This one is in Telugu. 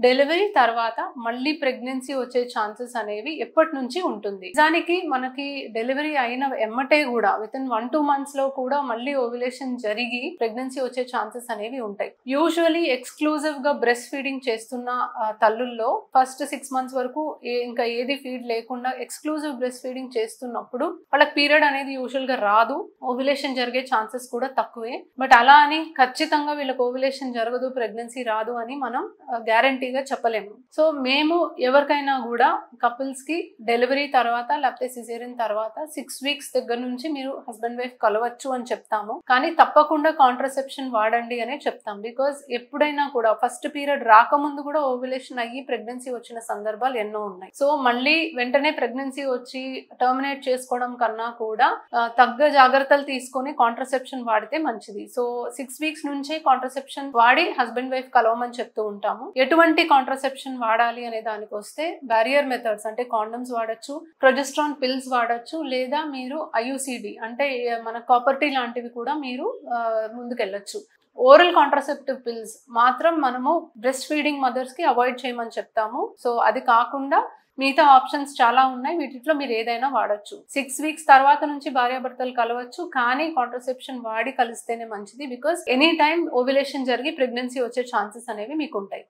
డెలివరీ తర్వాత మళ్ళీ ప్రెగ్నెన్సీ వచ్చే ఛాన్సెస్ అనేవి ఎప్పటి నుంచి ఉంటుంది? నిజానికి మనకి డెలివరీ అయిన ఎమ్మటే కూడా వితిన్ 1-2 months లో కూడా మళ్ళీ ఓవ్యులేషన్ జరిగి ప్రెగ్నెన్సీ వచ్చే ఛాన్సెస్ అనేవి ఉంటాయి. యూజువల్లీ ఎక్స్క్లూజివ్ గా బ్రెస్ట్ ఫీడింగ్ చేస్తున్న తల్లుల్లో ఫస్ట్ 6 months వరకు ఇంకా ఏది ఫీడ్ లేకుండా ఎక్స్క్లూజివ్ బ్రెస్ట్ ఫీడింగ్ చేస్తున్నప్పుడు వాళ్ళకి పీరియడ్ అనేది యూజువల్ గా రాదు, ఓవ్యులేషన్ జరిగే ఛాన్సెస్ కూడా తక్కువే. బట్ అలా అని ఖచ్చితంగా వీళ్ళకి ఓవ్యులేషన్ జరగదు, ప్రెగ్నెన్సీ రాదు అని మనం గ్యారంటీ చెప్పలేము. సో మేము ఎవరికైనా కూడా కపుల్స్ కి డెలివరీ తర్వాత లేకపోతే సిజేరియన్ తర్వాత 6 weeks దగ్గర నుంచి మీరు హస్బెండ్ వైఫ్ కలవచ్చు అని చెప్తాము. కానీ తప్పకుండా కాంట్రసెప్షన్ వాడండి అనే చెప్తాం. బికాస్ ఎప్పుడైనా కూడా ఫస్ట్ పీరియడ్ రాకముందు కూడా ఓవ్యులేషన్ అయ్యి ప్రెగ్నెన్సీ వచ్చిన సందర్భాలు ఎన్నో ఉన్నాయి. సో మళ్ళీ వెంటనే ప్రెగ్నెన్సీ వచ్చి టర్మినేట్ చేసుకోవడం కన్నా కూడా తగ్గ జాగ్రత్తలు తీసుకొని కాంట్రసెప్షన్ వాడితే మంచిది. సో 6 weeks నుంచే కాంట్రసెప్షన్ వాడి హస్బెండ్ వైఫ్ కలవమని చెప్తూ ఉంటాము. ఎటువంటి కాంట్రసెప్షన్ వాడాలి అనే దానికి వస్తే బ్యారియర్ మెథడ్స్ అంటే కాండమ్స్ వాడచ్చు, ప్రొజెస్ట్రాన్ పిల్స్ వాడచ్చు, లేదా మీరు ఐయుసిడి అంటే మన కాపర్టీ లాంటివి కూడా మీరు ముందుకెళ్ళచ్చు. ఓరల్ కాంట్రసెప్టివ్ పిల్స్ మాత్రం మనము బ్రెస్ట్ ఫీడింగ్ మదర్స్ కి అవాయిడ్ చేయమని చెప్తాము. సో అది కాకుండా మిగతా ఆప్షన్స్ చాలా ఉన్నాయి, వీటిలో మీరు ఏదైనా వాడచ్చు. 6 weeks తర్వాత నుంచి భార్యాభర్తలు కలవచ్చు, కానీ కాంట్రసెప్షన్ వాడి కలిస్తేనే మంచిది. బికాస్ ఎనీ టైం ఓవ్యులేషన్ జరిగి ప్రెగ్నెన్సీ వచ్చే ఛాన్సెస్ అనేవి మీకు ఉంటాయి.